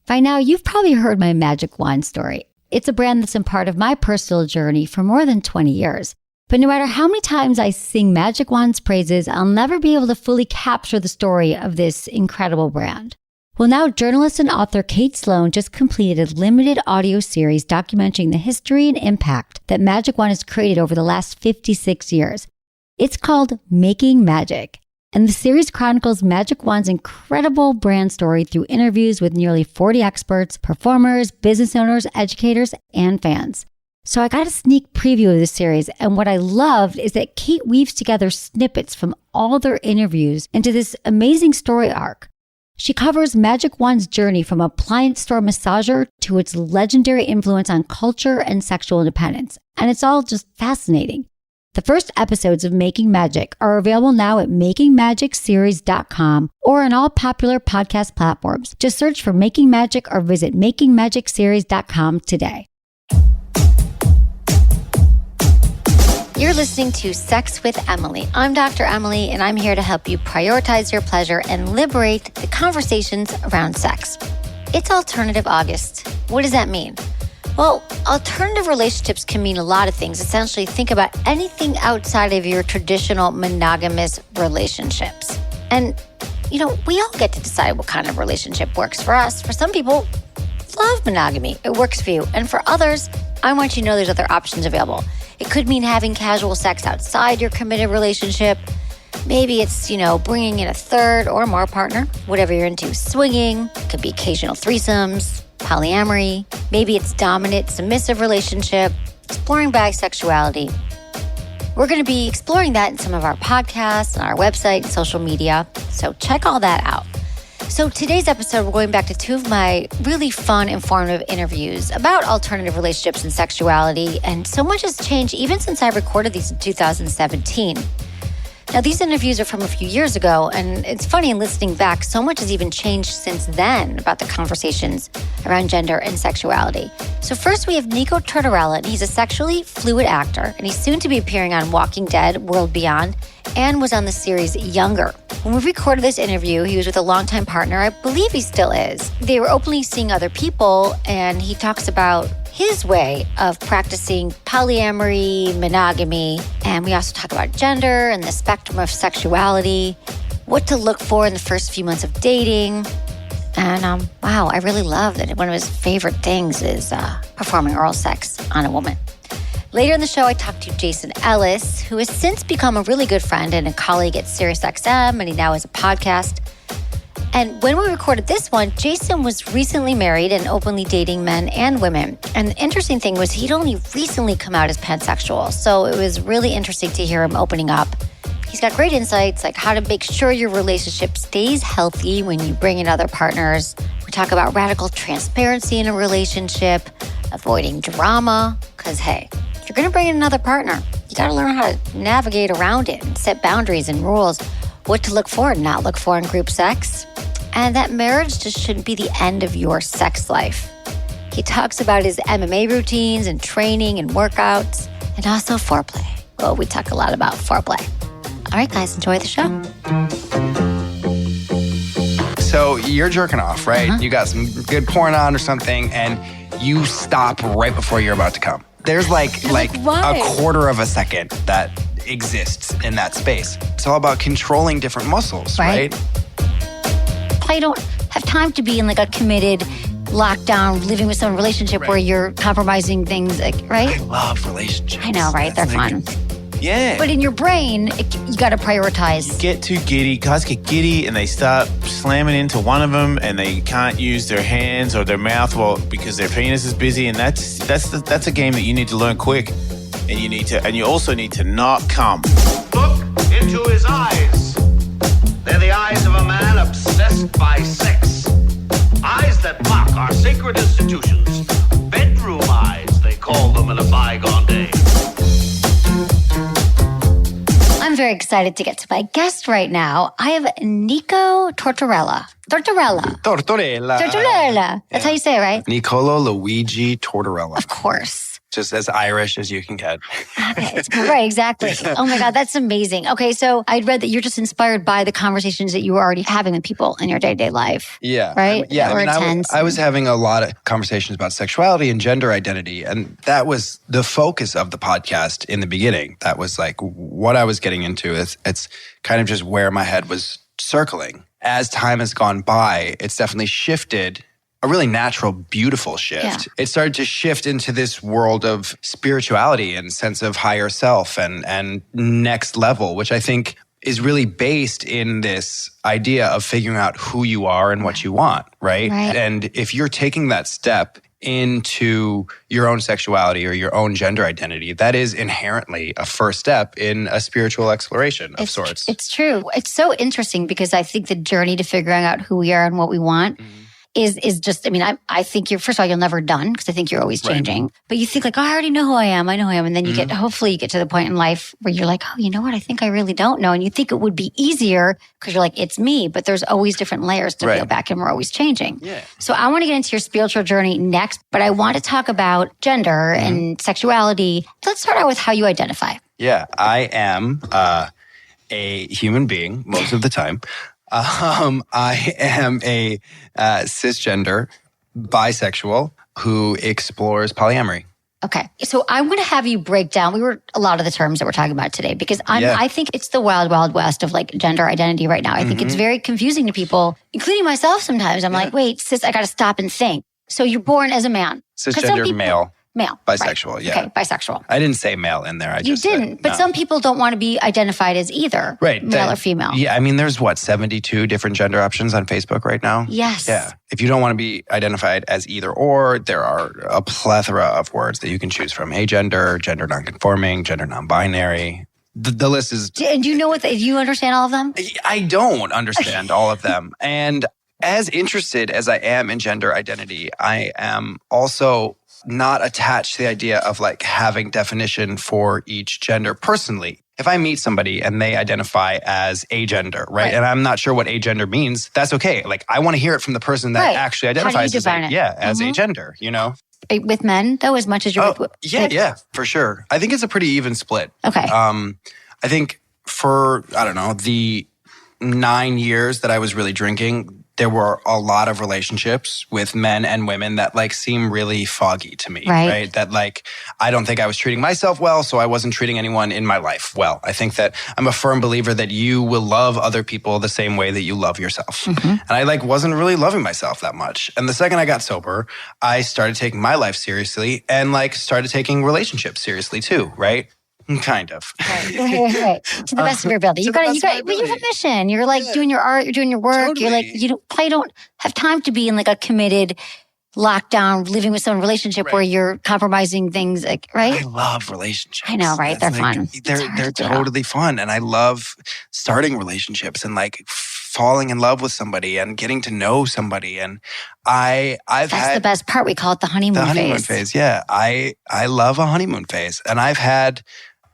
By now, you've probably heard my magic wand story. It's a brand that's been part of my personal journey for more than 20 years. But no matter how many times I sing Magic Wand's praises, I'll never be able to fully capture the story of this incredible brand. Well, now journalist and author Kate Sloan just completed a limited audio series documenting the history and impact that Magic Wand has created over the last 56 years. It's called Making Magic. And the series chronicles Magic Wand's incredible brand story through interviews with nearly 40 experts, performers, business owners, educators, and fans. So I got a sneak preview of the series, and what I loved is that Kate weaves together snippets from all their interviews into this amazing story arc. She covers Magic Wand's journey from appliance store massager to its legendary influence on culture and sexual independence, and it's all just fascinating. The first episodes of Making Magic are available now at makingmagicseries.com or on all popular podcast platforms. Just search for Making Magic or visit makingmagicseries.com today. You're listening to Sex with Emily. I'm Dr. Emily, and I'm here to help you prioritize your pleasure and liberate the conversations around sex. It's Alternative August. What does that mean? Well, alternative relationships can mean a lot of things. Essentially, think about anything outside of your traditional monogamous relationships. And, we all get to decide what kind of relationship works for us. For some people, love monogamy. It works for you. And for others, I want you to know there's other options available. It could mean having casual sex outside your committed relationship. Maybe it's, bringing in a third or more partner, whatever you're into. Swinging, it could be occasional threesomes, polyamory. Maybe it's dominant, submissive relationship, exploring bisexuality. We're going to be exploring that in some of our podcasts, on our website, and social media. So check all that out. So today's episode, we're going back to two of my really fun, informative interviews about alternative relationships and sexuality. And so much has changed even since I recorded these in 2017. Now, these interviews are from a few years ago, and it's funny in listening back, so much has even changed since then about the conversations around gender and sexuality. So first we have Nico Tororella, and he's a sexually fluid actor, and he's soon to be appearing on Walking Dead, World Beyond, and was on the series Younger. When we recorded this interview, he was with a longtime partner. I believe he still is. They were openly seeing other people, and he talks about his way of practicing polyamory, monogamy, and we also talk about gender and the spectrum of sexuality, what to look for in the first few months of dating. And wow, I really love that one of his favorite things is performing oral sex on a woman. Later in the show, I talked to Jason Ellis, who has since become a really good friend and a colleague at SiriusXM, and he now has a podcast. And when we recorded this one, Jason was recently married and openly dating men and women. And the interesting thing was he'd only recently come out as pansexual. So it was really interesting to hear him opening up. He's got great insights, like how to make sure your relationship stays healthy when you bring in other partners. We talk about radical transparency in a relationship, avoiding drama, because hey, if you're going to bring in another partner, you got to learn how to navigate around it and set boundaries and rules, what to look for and not look for in group sex. And that marriage just shouldn't be the end of your sex life. He talks about his MMA routines and training and workouts, and also foreplay. Well, we talk a lot about foreplay. All right, guys, enjoy the show. So you're jerking off, right? Uh-huh. You got some good porn on or something, and you stop right before you're about to come. There's like a quarter of a second that exists in that space. It's all about controlling different muscles, right? I don't have time to be in like a committed, lockdown, living with someone relationship where you're compromising things, right? I love relationships. I know, right? They're fun. Yeah. But in your brain, you got to prioritize. You get too giddy. Guys get giddy and they start slamming into one of them and they can't use their hands or their mouth because their penis is busy. And that's a game that you need to learn quick. And you also need to not come. Look into his eyes. They're the eyes of a man obsessed by sex. Eyes that mock our sacred institutions. Bedroom eyes, they call them in a bygone day. I'm very excited to get to my guest right now. I have Nico Tororella. Tortorella. That's how you say it, right? Nicolo Luigi Tortorella. Of course. just as Irish as you can get. Okay, right, exactly. Oh my God, that's amazing. Okay, so I'd read that you're just inspired by the conversations that you were already having with people in your day-to-day life. Yeah. Right? I was having a lot of conversations about sexuality and gender identity. And that was the focus of the podcast in the beginning. That was like what I was getting into. It's kind of just where my head was circling. As time has gone by, it's definitely shifted. A really natural, beautiful shift. Yeah. It started to shift into this world of spirituality and sense of higher self and next level, which I think is really based in this idea of figuring out who you are and what you want, right? And if you're taking that step into your own sexuality or your own gender identity, that is inherently a first step in a spiritual exploration of sorts. It's true. It's so interesting because I think the journey to figuring out who we are and what we want is just, I mean, I think first of all, you're never done because I think you're always changing. Right. But you think like, oh, I already know who I am. And then you hopefully you get to the point in life where you're like, oh, you know what? I think I really don't know. And you think it would be easier because you're like, it's me. But there's always different layers to peel back and we're always changing. Yeah. So I want to get into your spiritual journey next, but I want to talk about gender and sexuality. Let's start out with how you identify. Yeah, I am a human being most of the time. I am a cisgender bisexual who explores polyamory. Okay. So I want to have you break down a lot of the terms that we're talking about today because I think it's the wild, wild west of like gender identity right now. I think it's very confusing to people, including myself sometimes. I'm like, wait, sis, I got to stop and think. So you're born as a man. Cisgender male. Male. Bisexual, right. yeah. Okay, bisexual. I didn't say male in there. You didn't, but some people don't want to be identified as either. Right. Male or female. Yeah, I mean, there's 72 different gender options on Facebook right now? Yes. Yeah. If you don't want to be identified as either or, there are a plethora of words that you can choose from. Agender, gender nonconforming, gender non-binary. The list is... And do you know do you understand all of them? I don't understand all of them. And as interested as I am in gender identity, I am also not attached to the idea of like having definition for each gender personally. If I meet somebody and they identify as agender, right? And I'm not sure what agender means, that's okay. Like I want to hear it from the person that actually identifies as agender, you know? With men though, as much as you're with yeah, for sure. I think it's a pretty even split. Okay. I think for, I don't know, the 9 years that I was really drinking, there were a lot of relationships with men and women that like seem really foggy to me, right? That like, I don't think I was treating myself well, so I wasn't treating anyone in my life well. I think that I'm a firm believer that you will love other people the same way that you love yourself. And I like wasn't really loving myself that much. And the second I got sober, I started taking my life seriously and like started taking relationships seriously too, right? Kind of. Right. To the best of your ability. You have a mission. You're like doing your art, you're doing your work. Totally. You're like, you probably don't have time to be in like a committed lockdown, living with someone relationship where you're compromising things, like, right? I love relationships. I know, right? They're like, fun. They're totally fun. And I love starting relationships and like falling in love with somebody and getting to know somebody. And That's the best part. We call it the honeymoon phase. The honeymoon phase, yeah. I love a honeymoon phase. And I've had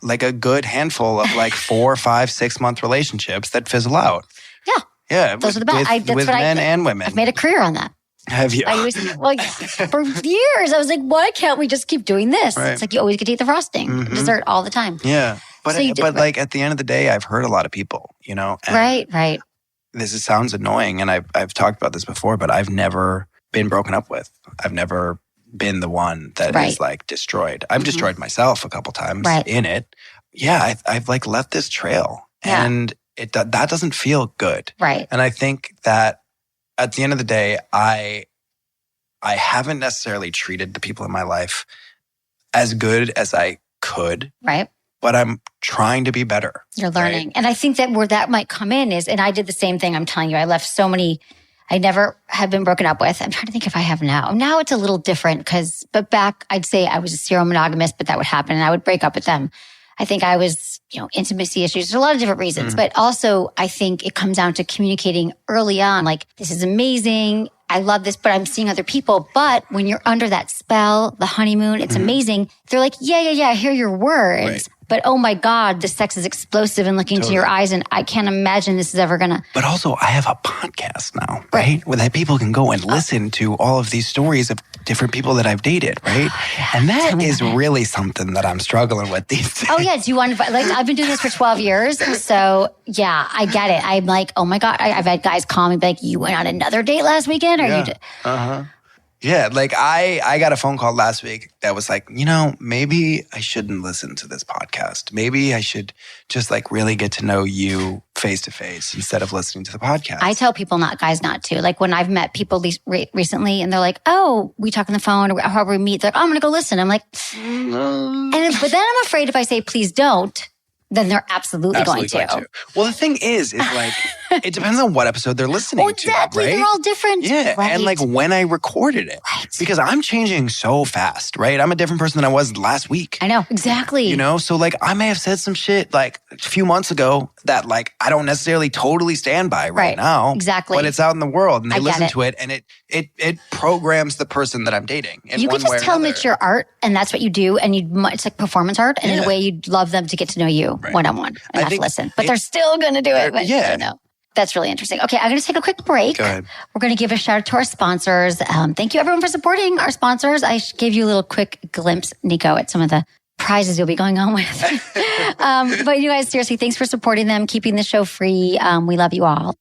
like a good handful of like 4, 5, 6 month relationships that fizzle out. Yeah. Yeah. Those are the best. With men and women. I've made a career on that. Have you? For years, I was like, why can't we just keep doing this? Right. It's like you always get to eat the frosting, dessert all the time. Yeah. But like at the end of the day, I've hurt a lot of people, you know? And right. Sounds annoying. And I've talked about this before, but I've never been broken up with. I've never been the one that is like destroyed. I've destroyed myself a couple times in it. Yeah, I've like left this trail and that doesn't feel good. Right. And I think that at the end of the day, I haven't necessarily treated the people in my life as good as I could. Right. But I'm trying to be better. You're learning. Right? And I think that where that might come in is, and I did the same thing, I'm telling you, I left so many I never have been broken up with. I'm trying to think if I have now. Now it's a little different but back I'd say I was a serial monogamist, but that would happen and I would break up with them. I think I was, intimacy issues. There's a lot of different reasons, but also I think it comes down to communicating early on. Like, this is amazing. I love this, but I'm seeing other people. But when you're under that spell, the honeymoon, it's amazing. They're like, yeah, I hear your words, But oh my God, the sex is explosive and looking into your eyes, and I can't imagine this is ever gonna. But also, I have a podcast now, right? Where that people can go and listen to all of these stories of different people that I've dated, right? And that is really something that I'm struggling with these days. Oh yeah, do you want to? Like, I've been doing this for 12 years, so yeah, I get it. I'm like, oh my God, I've had guys call me like, "You went on another date last weekend?" Or you? Yeah, like I got a phone call last week that was like, maybe I shouldn't listen to this podcast. Maybe I should just like really get to know you face to face instead of listening to the podcast. I tell people not to. Like when I've met people recently and they're like, oh, we talk on the phone or however we meet. They're like, oh, I'm going to go listen. I'm like, but then I'm afraid if I say, please don't, then they're absolutely going to. Well, the thing is like, it depends on what episode they're listening to, exactly. right? They're all different. Yeah, right. and like when I recorded it. Right. Because I'm changing so fast, right? I'm a different person than I was last week. I know, exactly. So like I may have said some shit like a few months ago that like I don't necessarily totally stand by right now. Exactly. But it's out in the world and they listen to it, and it programs the person that I'm dating in you one can way just or tell them another. it's your art and that's what you do, and it's like performance art, and in a way you'd love them to get to know you one-on-one and not to listen. But they're still going to do it. But I don't know. That's really interesting. Okay, I'm going to take a quick break. Go ahead. We're going to give a shout out to our sponsors. Thank you, everyone, for supporting our sponsors. I gave you a little quick glimpse, Nico, at some of the prizes you'll be going on with. But you guys, seriously, thanks for supporting them, keeping the show free. We love you all.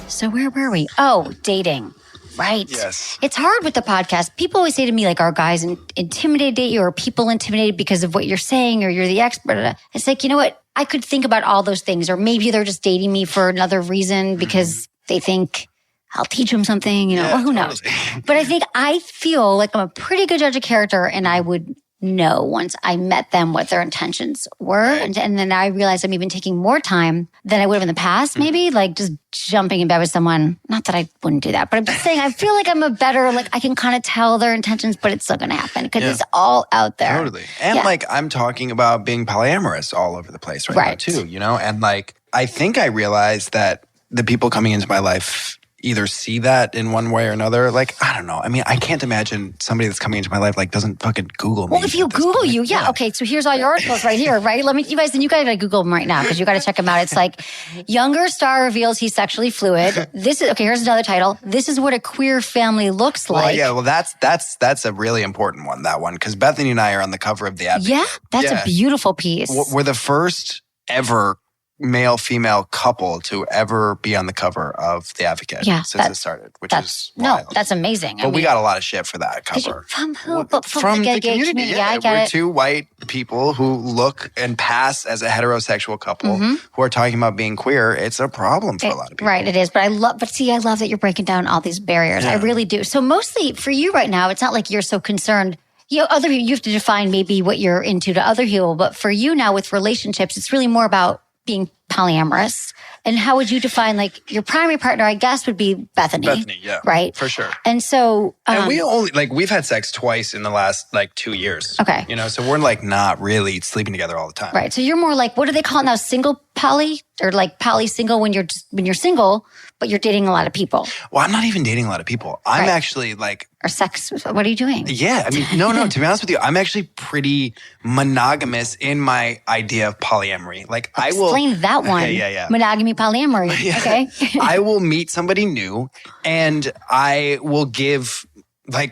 So where were we? Oh, dating. Right. Yes. It's hard with the podcast. People always say to me, like, are guys intimidated date you, or people intimidated because of what you're saying, or you're the expert? It's like, you know what? I could think about all those things, or maybe they're just dating me for another reason because they think I'll teach them something, well, who knows? But I feel like I'm a pretty good judge of character, and I would know once I met them what their intentions were. And then I realized I'm even taking more time than I would have in the past, maybe, like just jumping in bed with someone. Not that I wouldn't do that, but I'm just saying I feel like I'm a better, like I can kind of tell their intentions, but it's still going to happen because it's all out there. Totally. And like I'm talking about being polyamorous all over the place right now too, And like I think I realized that the people coming into my life either see that in one way or another. Like, I don't know. I mean, I can't imagine somebody that's coming into my life like doesn't fucking Google me. Well, if you Google you, okay. So here's all your articles right here, right? You guys gotta Google them right now because you gotta check them out. It's like, younger star reveals he's sexually fluid. Here's another title. This is what a queer family looks like. Well, that's a really important one, that one, because Bethany and I are on the cover of The Advocate. Yeah, that's a beautiful piece. We're the first ever male-female couple to ever be on the cover of The Advocate since it started, which is wild. No, that's amazing. But we got a lot of shit for that cover. From who? From the gay community. Yeah, I get We're it. two white people who look and pass as a heterosexual couple who are talking about being queer. It's a problem for a lot of people. Right, it is. But I love that you're breaking down all these barriers. I really do. So mostly for you right now, it's not like you're so concerned. Other people, you have to define maybe what you're into to other people. But for you now with relationships, it's really more about being polyamorous. And how would you define, like, your primary partner, I guess, would be Bethany. Bethany, yeah. Right? For sure. And so... and we've had sex twice in the last, 2 years. Okay. So we're, not really sleeping together all the time. Right. So you're more like, what do they call it now? Single poly? Or like poly single when you're single, but you're dating a lot of people? Well, I'm not even dating a lot of people. I'm actually, Or sex. What are you doing? Yeah. I mean, no, to be honest with you, I'm actually pretty monogamous in my idea of polyamory. Like, Explain that one. Yeah. Monogamy, polyamory. Okay. I will meet somebody new and I will give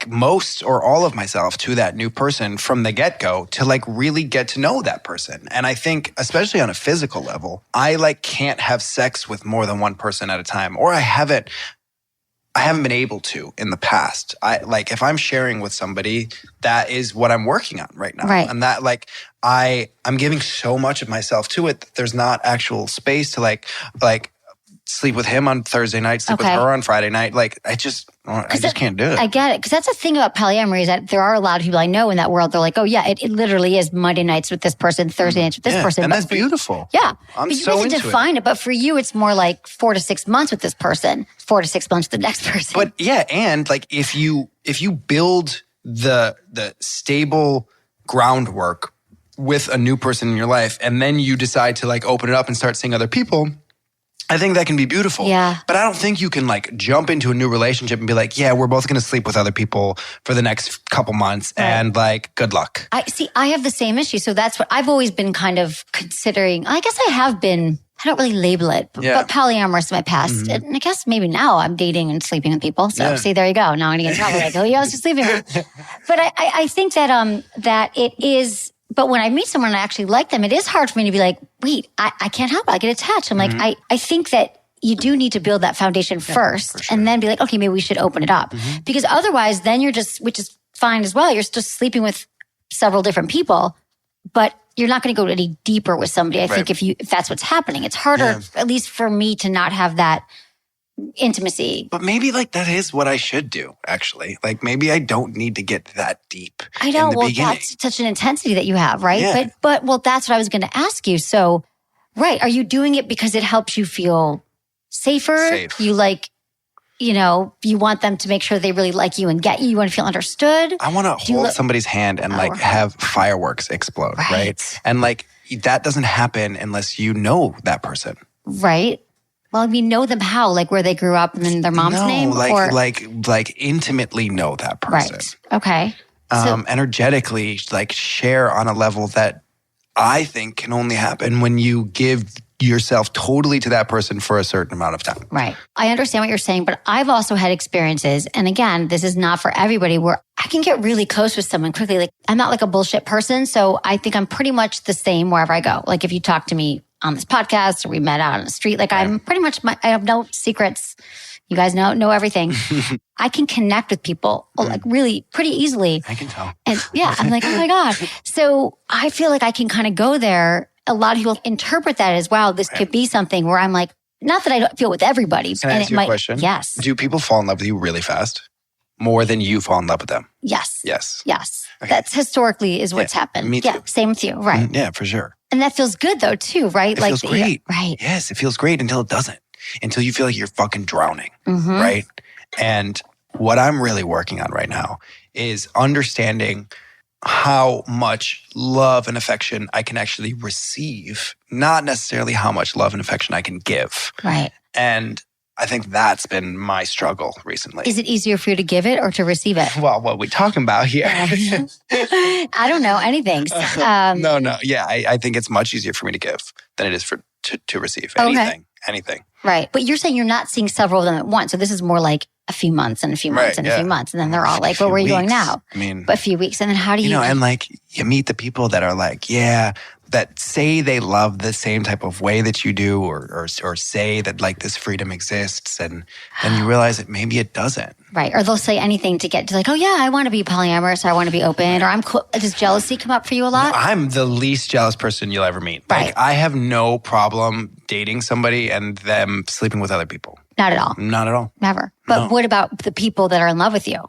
most or all of myself to that new person from the get-go to really get to know that person. And I think, especially on a physical level, I can't have sex with more than one person at a time, or I haven't been able to in the past. If I'm sharing with somebody, that is what I'm working on right now. Right. And that I'm giving so much of myself to it that there's not actual space to sleep with him on Thursday night, sleep with her on Friday night. I just can't do it. I get it. Because that's the thing about polyamory is that there are a lot of people I know in that world. They're like, oh yeah, it literally is Monday nights with this person, Thursday nights with this person. And that's beautiful. Yeah. I'm but so you into get to define it. But for you, it's more like 4 to 6 months with this person, 4 to 6 months with the next person. But yeah, and if you build the stable groundwork with a new person in your life, and then you decide to open it up and start seeing other people, I think that can be beautiful. Yeah. But I don't think you can like jump into a new relationship and be like, yeah, we're both going to sleep with other people for the next couple months and like, good luck. I have the same issue. So that's what I've always been kind of considering. I guess I have been, I don't really label it, but polyamorous in my past. And I guess maybe now I'm dating and sleeping with people. So see, there you go. Now I'm going to get in trouble. Like, oh, yeah, I was just sleeping with. But I think that, that it is, but when I meet someone and I actually like them, it is hard for me to be like, wait, I can't help it. I get attached. I'm like, I think that you do need to build that foundation first and then be like, okay, maybe we should open it up. Because otherwise then you're just, which is fine as well. You're just sleeping with several different people, but you're not going to go any deeper with somebody. I think if that's what's happening, it's harder, at least for me, to not have that intimacy. But maybe like that is what I should do, actually. Like maybe I don't need to get that deep. I know. In the beginning. That's such an intensity that you have, right? Yeah. But that's what I was going to ask you. So, are you doing it because it helps you feel safer? Safe. You like, you want them to make sure they really like you and get you. You want to feel understood. I want to hold somebody's hand and like have fireworks explode, right? And like that doesn't happen unless you know that person. Right. Well, we know them how? Like where they grew up and then their mom's name? Like intimately know that person. Right. Okay. Energetically, like share on a level that I think can only happen when you give yourself totally to that person for a certain amount of time. Right. I understand what you're saying, but I've also had experiences, and again, this is not for everybody, where I can get really close with someone quickly. Like I'm not like a bullshit person, so I think I'm pretty much the same wherever I go. Like if you talk to me on this podcast or we met out on the street, like I'm pretty much, I have no secrets. You guys know everything. I can connect with people like really pretty easily. I can tell. And I'm like, oh my God. So I feel like I can kind of go there. A lot of people interpret that as, wow, this could be something where I'm like, not that I don't feel with everybody. Can I ask you a question? Yes. Do people fall in love with you really fast? More than you fall in love with them? Yes. Yes. Yes. Okay. That's historically is what's happened. Me too. Yeah, same with you. Right. Yeah, for sure. And that feels good though too, right? It feels great. Right. Yes, it feels great until it doesn't. Until you feel like you're fucking drowning, right? And what I'm really working on right now is understanding how much love and affection I can actually receive, not necessarily how much love and affection I can give. Right. And I think that's been my struggle recently. Is it easier for you to give it or to receive it? Well, what are we talking about here? I don't know anything. No. Yeah, I think it's much easier for me to give than it is to receive anything. Right. But you're saying you're not seeing several of them at once. So this is more like a few months and a few months and a few months. And then they're all like, well, where are you going now? I mean, but a few weeks. And then how do you and like you meet the people that are like, that say they love the same type of way that you do or say that like this freedom exists. And then you realize that maybe it doesn't. Right. Or they'll say anything to get to like, oh yeah, I want to be polyamorous. Or I want to be open. Or I'm cool. Does jealousy come up for you a lot? No, I'm the least jealous person you'll ever meet. Right. Like I have no problem dating somebody and them sleeping with other people. Not at all. Not at all. Never. But what about the people that are in love with you?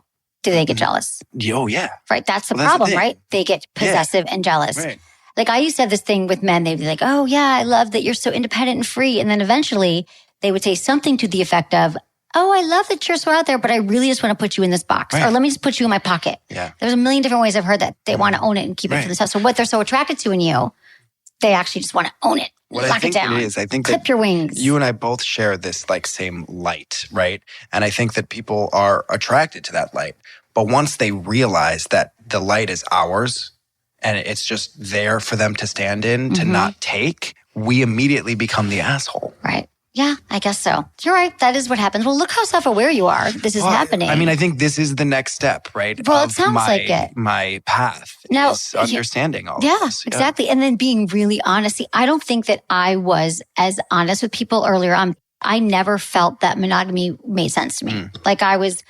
Do they get jealous? Oh, yeah. Right. That's the problem, right? They get possessive and jealous. Right. Like I used to have this thing with men. They'd be like, oh yeah, I love that you're so independent and free. And then eventually they would say something to the effect of, oh, I love that you're so out there, but I really just want to put you in this box. Or let me just put you in my pocket. Yeah. There's a million different ways I've heard that. They want to own it and keep it for themselves. So what they're so attracted to in you, they actually just want to own it. What I think it is, I think clip your wings. You and I both share this like same light, right? And I think that people are attracted to that light. But once they realize that the light is ours and it's just there for them to stand in, to not take, we immediately become the asshole. Right. Yeah, I guess so. You're right. That is what happens. Well, look how self-aware you are. This is happening. I mean, I think this is the next step, right? Well, it sounds like it. My path is understanding all of this. Yeah, exactly. And then being really honest. See, I don't think that I was as honest with people earlier on. I never felt that monogamy made sense to me. Like I was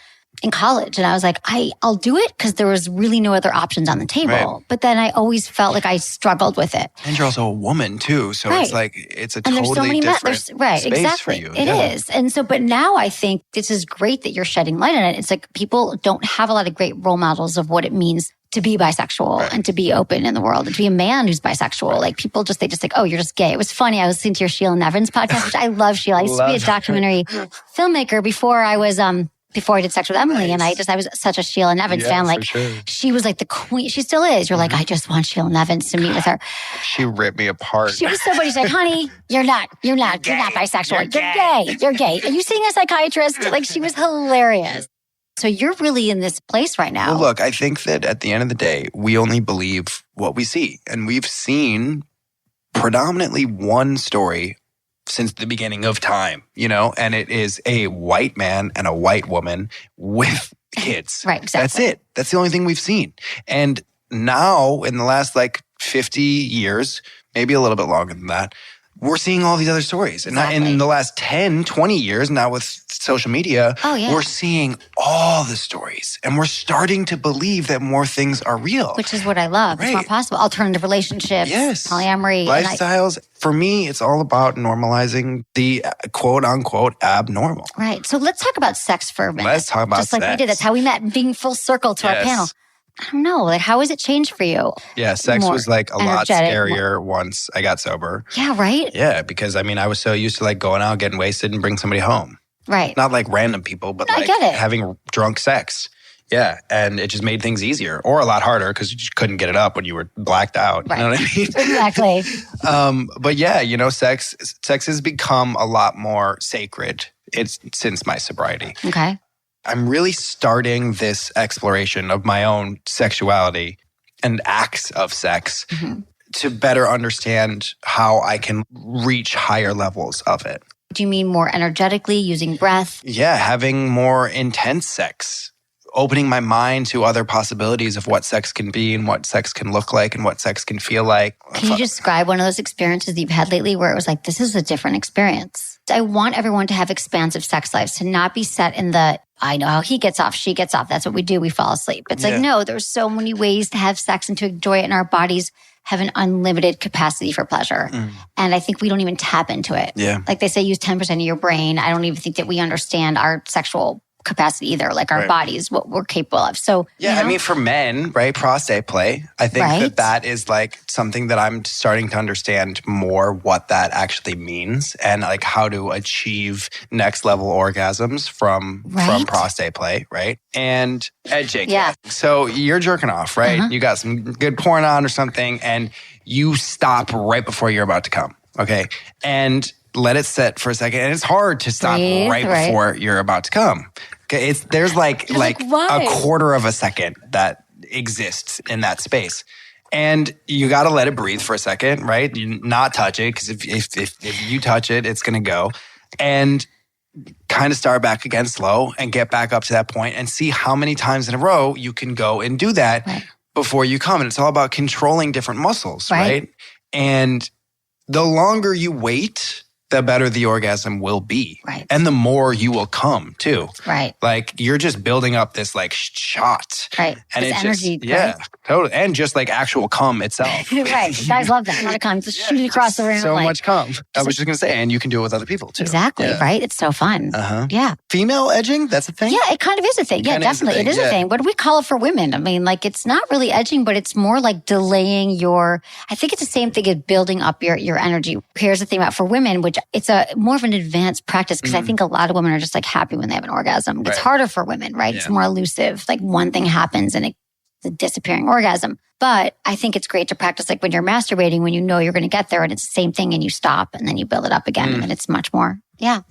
in college and I was like, I'll do it because there was really no other options on the table. Right. But then I always felt like I struggled with it. And you're also a woman too. So it's like, it's a totally different space for you. It is. And so, but now I think this is great that you're shedding light on it. It's like people don't have a lot of great role models of what it means to be bisexual and to be open in the world and to be a man who's bisexual. Like people they just like, oh, you're just gay. It was funny. I was listening to your Sheila Nevins podcast, which I love Sheila. I used to be a documentary filmmaker before I was, before I did Sex with Emily. And I was such a Sheila Nevins fan. Like, she was like the queen. She still is. You're like, I just want Sheila Nevins to meet with her. She ripped me apart. She was so funny. She's like, honey, you're not bisexual. You're gay. Are you seeing a psychiatrist? Like, she was hilarious. So you're really in this place right now. Well, look, I think that at the end of the day, we only believe what we see. And we've seen predominantly one story since the beginning of time, and it is a white man and a white woman with kids. Right, exactly. That's it. That's the only thing we've seen. And now in the last 50 years, maybe a little bit longer than that, we're seeing all these other stories. And in the last 10, 20 years, now with social media, we're seeing all the stories. And we're starting to believe that more things are real. Which is what I love. Right. It's more possible. Alternative relationships, polyamory. Lifestyles. For me, it's all about normalizing the quote-unquote abnormal. Right. So let's talk about sex for a minute. Let's talk about sex. Just like we did. That's how we met, being full circle to our panel. I don't know. How has it changed for you? Yeah, sex was a lot scarier once I got sober. Yeah, right? Yeah, because I was so used to going out, getting wasted and bring somebody home. Right. Not random people, but having drunk sex. Yeah, and it just made things easier or a lot harder because you just couldn't get it up when you were blacked out. Right. You know what I mean? Exactly. But yeah, sex has become a lot more sacred since my sobriety. Okay. I'm really starting this exploration of my own sexuality and acts of sex to better understand how I can reach higher levels of it. Do you mean more energetically, using breath? Yeah, having more intense sex. Opening my mind to other possibilities of what sex can be and what sex can look like and what sex can feel like. Can you describe one of those experiences that you've had lately where it was like, this is a different experience? I want everyone to have expansive sex lives, to not be set in the, I know how he gets off, she gets off. That's what we do. We fall asleep. It's like, no, there's so many ways to have sex and to enjoy it, and our bodies have an unlimited capacity for pleasure. And I think we don't even tap into it. Yeah. Like they say, use 10% of your brain. I don't even think that we understand our sexual capacity either, like our bodies, what we're capable of. So yeah, for men, right, prostate play, I think that is something that I'm starting to understand more what that actually means and how to achieve next level orgasms from prostate play, right? And edging. Yeah. So you're jerking off, right? You got some good porn on or something, and you stop right before you're about to come, okay? And let it sit for a second. And it's hard to stop right before you're about to come. Okay, there's a quarter of a second that exists in that space. And you got to let it breathe for a second, right? You not touch it, because if you touch it, it's going to go. And kind of start back again slow and get back up to that point and see how many times in a row you can go and do that before you come. And it's all about controlling different muscles, right? And the longer you wait, the better the orgasm will be. Right. And the more you will come too. Right. You're just building up this shot. Right. And it's energy. Totally. And just actual cum itself. Right. Guys love that. A lot of cum. Just shoot across the room. So much cum. I was just going to say, and you can do it with other people too. Exactly. Yeah. Right. It's so fun. Yeah. Female edging, that's a thing? Yeah, it kind of is a thing. Yeah, definitely. It is a thing. What do we call it for women? It's not really edging, but it's more delaying I think it's the same thing as building up your energy. Here's the thing about for women, which it's a more of an advanced practice, because I think a lot of women are just happy when they have an orgasm. It's harder for women, right? Yeah. It's more elusive. One thing happens and it's a disappearing orgasm. But I think it's great to practice when you're masturbating, when you know you're going to get there, and it's the same thing, and you stop and then you build it up again, and it's much more,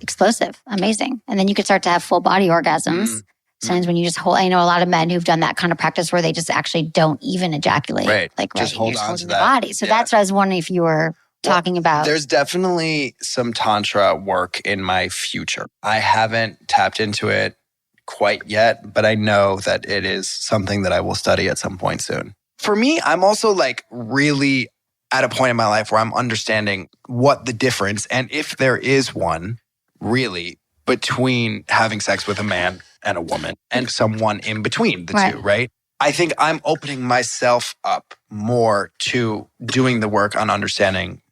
explosive, amazing. And then you can start to have full body orgasms. Sometimes when you just hold, I know a lot of men who've done that kind of practice where they just actually don't even ejaculate. Right. Just hold on to the body. So that's what I was wondering if you were talking about. There's definitely some Tantra work in my future. I haven't tapped into it quite yet, but I know that it is something that I will study at some point soon. For me, I'm also really at a point in my life where I'm understanding what the difference, and if there is one, really, between having sex with a man and a woman and someone in between the two, right? I think I'm opening myself up more to doing the work on understanding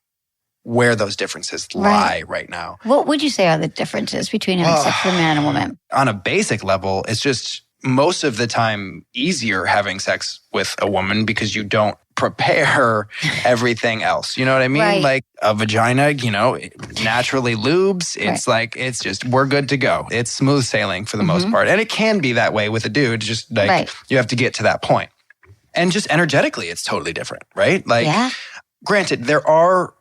where those differences lie right now. What would you say are the differences between having sex with a man and a woman? On a basic level, it's just most of the time easier having sex with a woman because you don't prepare everything else. You know what I mean? Right. Like a vagina, you know, naturally lubes. It's like, it's just, we're good to go. It's smooth sailing for the most part. And it can be that way with a dude, just like you have to get to that point. And just energetically, it's totally different, right? Like, granted, there are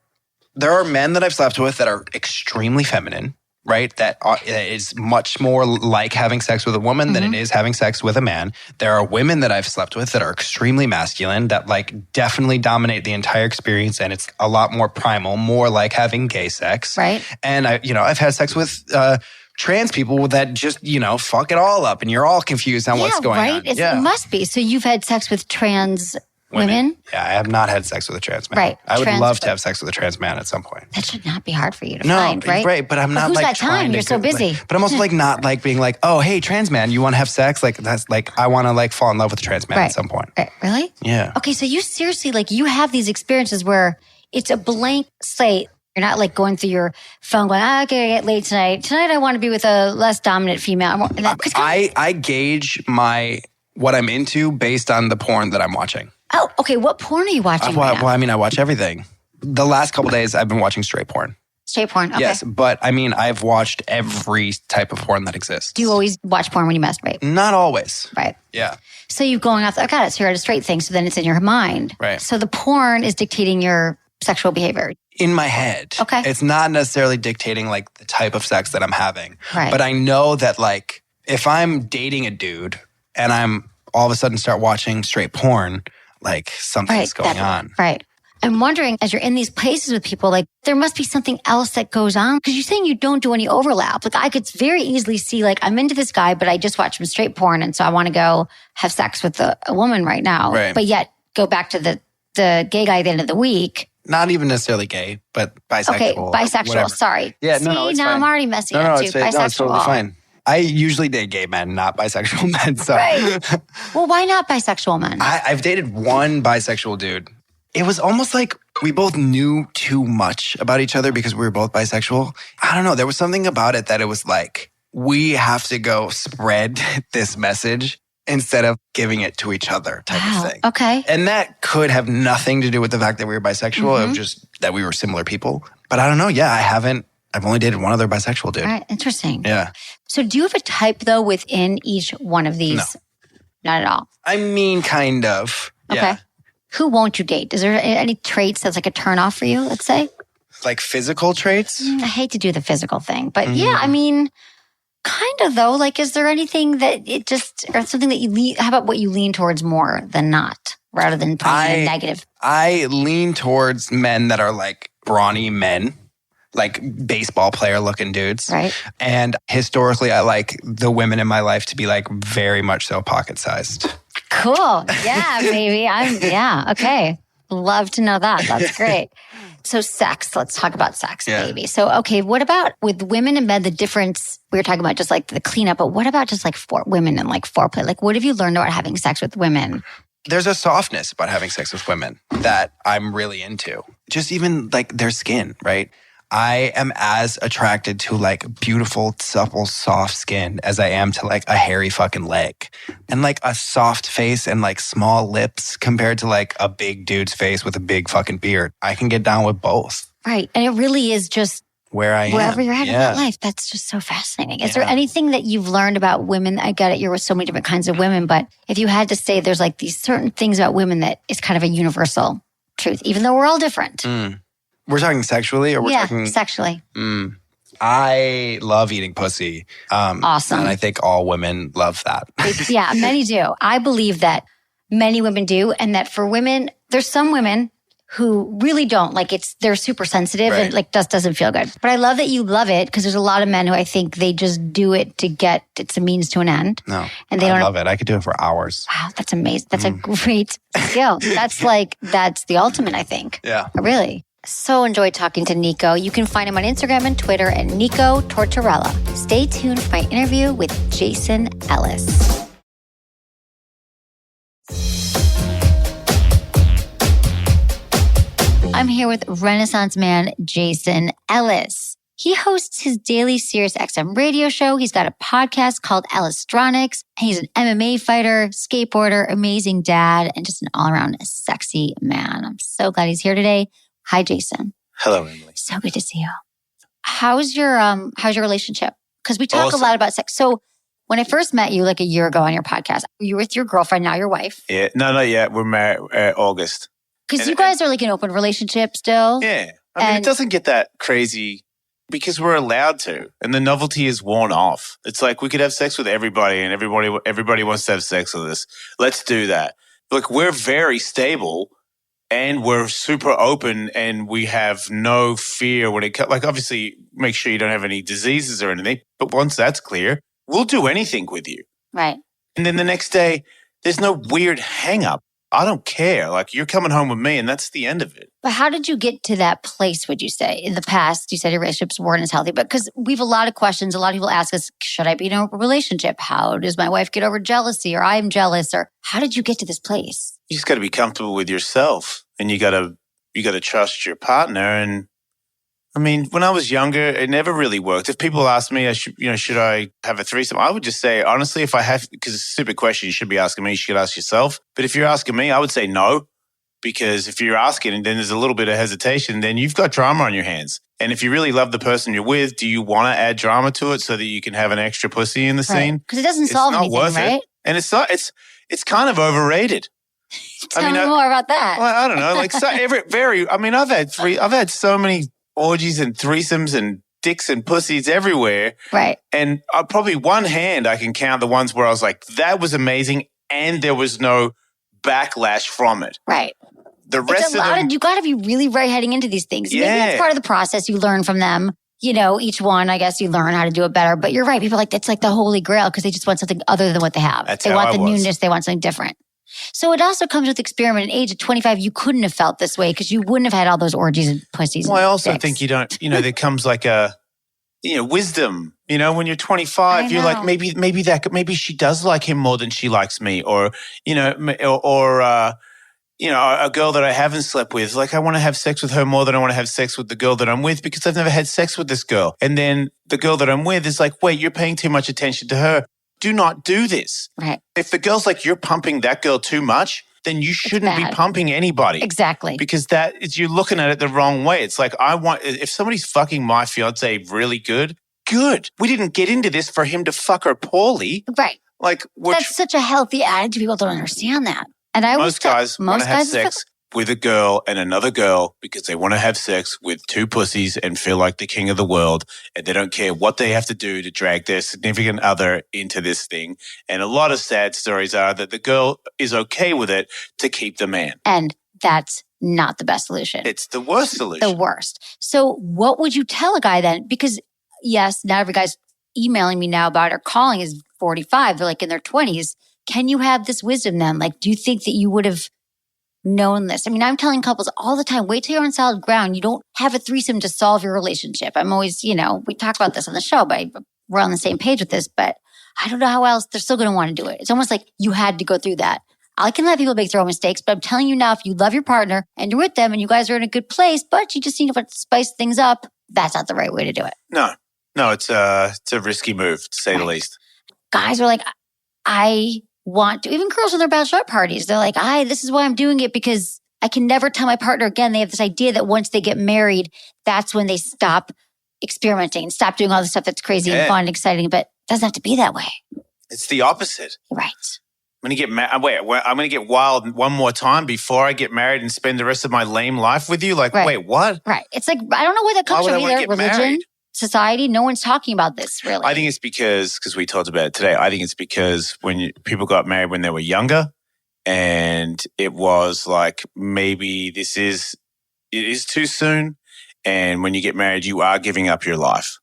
men that I've slept with that are extremely feminine, right? That is much more like having sex with a woman than it is having sex with a man. There are women that I've slept with that are extremely masculine, that like definitely dominate the entire experience, and it's a lot more primal, more like having gay sex. Right. And I've had sex with trans people that just, fuck it all up, and you're all confused on what's going on. It must be. So you've had sex with trans women? Yeah, I have not had sex with a trans man. Right. I would love to have sex with a trans man at some point. That should not be hard for you to find, right? Right, but I'm not who's like got time? You're so busy. But I'm also like not like being like, oh, hey, trans man, you want to have sex? Like that's like I want to like fall in love with a trans man at some point. Really? Yeah. Okay, so you seriously like you have these experiences where it's a blank slate. You're not like going through your phone going, I gotta get laid tonight. Tonight I want to be with a less dominant female. I gauge what I'm into based on the porn that I'm watching. Oh, okay. What porn are you watching right now? Well, I mean, I watch everything. The last couple of days, I've been watching straight porn. Straight porn, okay. Yes, but I mean, I've watched every type of porn that exists. Do you always watch porn when you masturbate? Not always. Right. Yeah. So you're going off, I got it. So you're at a straight thing, so then it's in your mind. Right. So the porn is dictating your sexual behavior. In my head. Okay. It's not necessarily dictating like the type of sex that I'm having. Right. But I know that like if I'm dating a dude and I'm all of a sudden start watching straight porn, like something's going on. Right. I'm wondering, as you're in these places with people, like there must be something else that goes on. Because you're saying you don't do any overlap. Like I could very easily see like I'm into this guy, but I just watched some straight porn. And so I want to go have sex with a woman right now. Right. But yet go back to the gay guy at the end of the week. Not even necessarily gay, but bisexual. Okay, bisexual. Whatever. Sorry. Yeah, see, no, it's now fine. I'm already messing up too. It's Bisexual. No, it's totally fine. I usually date gay men, not bisexual men. So. Right. Well, why not bisexual men? I've dated one bisexual dude. It was almost like we both knew too much about each other because we were both bisexual. I don't know. There was something about it that it was like, we have to go spread this message instead of giving it to each other type of thing. Okay. And that could have nothing to do with the fact that we were bisexual. It was just that we were similar people. But I don't know. Yeah, I've only dated one other bisexual dude. All right. Interesting. Yeah. So do you have a type, though, within each one of these? No. Not at all. I mean, kind of. Okay. Yeah. Who won't you date? Is there any traits that's like a turn off for you, let's say? Like physical traits? I hate to do the physical thing, but yeah, I mean, kind of though. Like, is there anything that it just, or something that you lean, how about what you lean towards more than not, rather than probably a negative? I lean towards men that are like brawny men. Like baseball player looking dudes. Right. And historically, I like the women in my life to be like very much so pocket sized. Cool. Yeah, baby. Okay. Love to know that. That's great. So sex, let's talk about sex, baby. So, okay, what about with women and men, the difference, we were talking about just like the cleanup, but what about just like women and like foreplay? Like what have you learned about having sex with women? There's a softness about having sex with women that I'm really into. Just even like their skin, right? I am as attracted to like beautiful, supple, soft skin as I am to like a hairy fucking leg. And like a soft face and like small lips compared to like a big dude's face with a big fucking beard. I can get down with both. Right. And it really is just where I am. Wherever you're at in that life. That's just so fascinating. Is there anything that you've learned about women? I get it. You're with so many different kinds of women. But if you had to say there's like these certain things about women that is kind of a universal truth, even though we're all different. We're talking sexually or we're talking... sexually. I love eating pussy. Awesome. And I think all women love that. Yeah, many do. I believe that many women do. And that for women, there's some women who really don't. Like they're super sensitive and like just doesn't feel good. But I love that you love it because there's a lot of men who I think they just do it to get, it's a means to an end. No, and they I love it. I could do it for hours. Wow, that's amazing. That's a great skill. That's the ultimate, I think. Yeah. Really. So enjoyed talking to Nico. You can find him on Instagram and Twitter at Nico Tortorella. Stay tuned for my interview with Jason Ellis. I'm here with Renaissance man Jason Ellis. He hosts his daily SiriusXM radio show. He's got a podcast called Ellistronics. He's an MMA fighter, skateboarder, amazing dad, and just an all-around sexy man. I'm so glad he's here today. Hi, Jason. Hello, Emily. So good to see you. How's your relationship? Because we talk Awesome. a lot about sex. So when I first met you like a year ago on your podcast, you were with your girlfriend, now your wife. Yeah, no, not yet. We're married August. Because you guys are like an open relationship still. Yeah. I mean, it doesn't get that crazy because we're allowed to. And the novelty is worn off. It's like we could have sex with everybody and everybody wants to have sex with us. Let's do that. Look, we're very stable and we're super open and we have no fear when it comes. Like, obviously, make sure you don't have any diseases or anything. But once that's clear, we'll do anything with you. Right. And then the next day, there's no weird hang up. I don't care. Like, you're coming home with me and that's the end of it. But how did you get to that place, would you say? In the past, you said your relationships weren't as healthy. But because we have a lot of questions, a lot of people ask us, should I be in a relationship? How does my wife get over jealousy? Or I'm jealous? Or how did you get to this place? You just got to be comfortable with yourself and you got to trust your partner. And I mean, when I was younger, it never really worked. If people ask me, should I have a threesome? I would just say, honestly, if I have, because it's a stupid question, you should be asking me, you should ask yourself. But if you're asking me, I would say no, because if you're asking and then there's a little bit of hesitation, then you've got drama on your hands. And if you really love the person you're with, do you want to add drama to it so that you can have an extra pussy in the scene? Because it doesn't solve anything, right? And it's not. It's kind of overrated. Tell me more about that. Well, I don't know. Like I've had so many orgies and threesomes and dicks and pussies everywhere. Right. And probably one hand I can count the ones where I was like, that was amazing. And there was no backlash from it. Right. The rest of them. You got to be really right heading into these things. Yeah. Maybe that's part of the process. You learn from them. You know, each one, I guess you learn how to do it better. But you're right. People are like, it's like the holy grail because they just want something other than what they have. They want the newness. They want something different. So it also comes with experiment. At age of 25, you couldn't have felt this way because you wouldn't have had all those orgies and pussies. Well, I also dicks. think you don't, there comes like a, wisdom. When you're 25, you're like, maybe she does like him more than she likes me. Or, a girl that I haven't slept with, like I want to have sex with her more than I want to have sex with the girl that I'm with because I've never had sex with this girl. And then the girl that I'm with is like, wait, you're paying too much attention to her. Do not do this. Right. If the girl's like, you're pumping that girl too much, then you shouldn't be pumping anybody. Exactly. Because you're looking at it the wrong way. It's like, if somebody's fucking my fiance really good. We didn't get into this for him to fuck her poorly. Right. Like, that's such a healthy attitude. People don't understand that. And most guys want to have sex with a girl and another girl because they want to have sex with two pussies and feel like the king of the world. And they don't care what they have to do to drag their significant other into this thing. And a lot of sad stories are that the girl is okay with it to keep the man. And that's not the best solution. It's the worst solution. The worst. So what would you tell a guy then? Because yes, not every guy's emailing me now about or calling is 45. They're like in their 20s. Can you have this wisdom then? Like, do you think that you would have known this? I mean, I'm telling couples all the time, wait till you're on solid ground. You don't have a threesome to solve your relationship. I'm always, we talk about this on the show, but we're on the same page with this, but I don't know how else they're still going to want to do it. It's almost like you had to go through that. I can let people make their own mistakes, but I'm telling you now, if you love your partner and you're with them and you guys are in a good place, but you just need to spice things up, that's not the right way to do it. No, it's a risky move to say the least. Guys are like, I want to, even girls in their bachelorette parties, they're like, this is why I'm doing it because I can never tell my partner again. They have this idea that once they get married, that's when they stop experimenting and stop doing all the stuff that's crazy and fun and exciting, but it doesn't have to be that way. It's the opposite. Right. I'm going to get I'm going to get wild one more time before I get married and spend the rest of my lame life with you? Like, wait, what? Right. It's like, I don't know where that comes from either. Religion, married? Society, no one's talking about this really. I think it's because we talked about it today, I think it's because when people got married when they were younger and it was like, maybe it is too soon. And when you get married, you are giving up your life.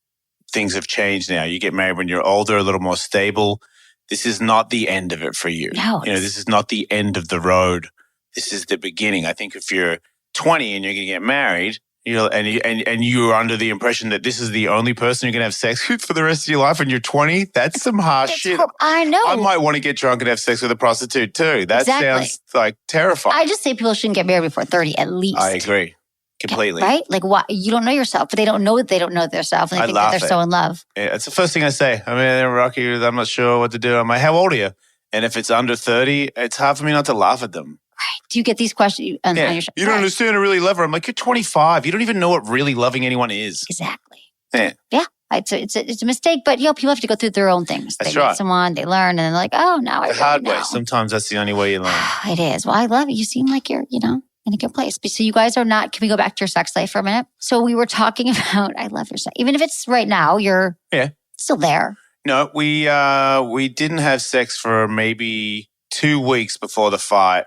Things have changed now. You get married when you're older, a little more stable. This is not the end of it for you. No. This is not the end of the road. This is the beginning. I think if you're 20 and you're going to get married, and you're under the impression that this is the only person you're going to have sex with for the rest of your life and you're 20, that's some harsh shit. I know. I might want to get drunk and have sex with a prostitute too. That sounds like terrifying. I just say people shouldn't get married before 30 at least. I agree. completely. Right? Like, what? You don't know yourself, but they don't know that they don't know themselves, and they think that they're so in love. Yeah, it's the first thing I say. I mean, Rocky, I'm not sure what to do. I'm like, how old are you? And if it's under 30, it's hard for me not to laugh at them. Right. Do you get these questions on your show? You don't understand. I really love her. I'm like, you're 25. You don't even know what really loving anyone is. Exactly. Yeah. Yeah. It's a mistake, but people have to go through their own things. That's they right. meet someone, they learn, and then they're like, oh, now I really know. The hard way. Sometimes that's the only way you learn. It is. Well, I love it. You seem like you're, in a good place. So you guys are not, can we go back to your sex life for a minute? So we were talking about, I love your sex. Even if it's right now, you're still there. No, we didn't have sex for maybe 2 weeks before the fight.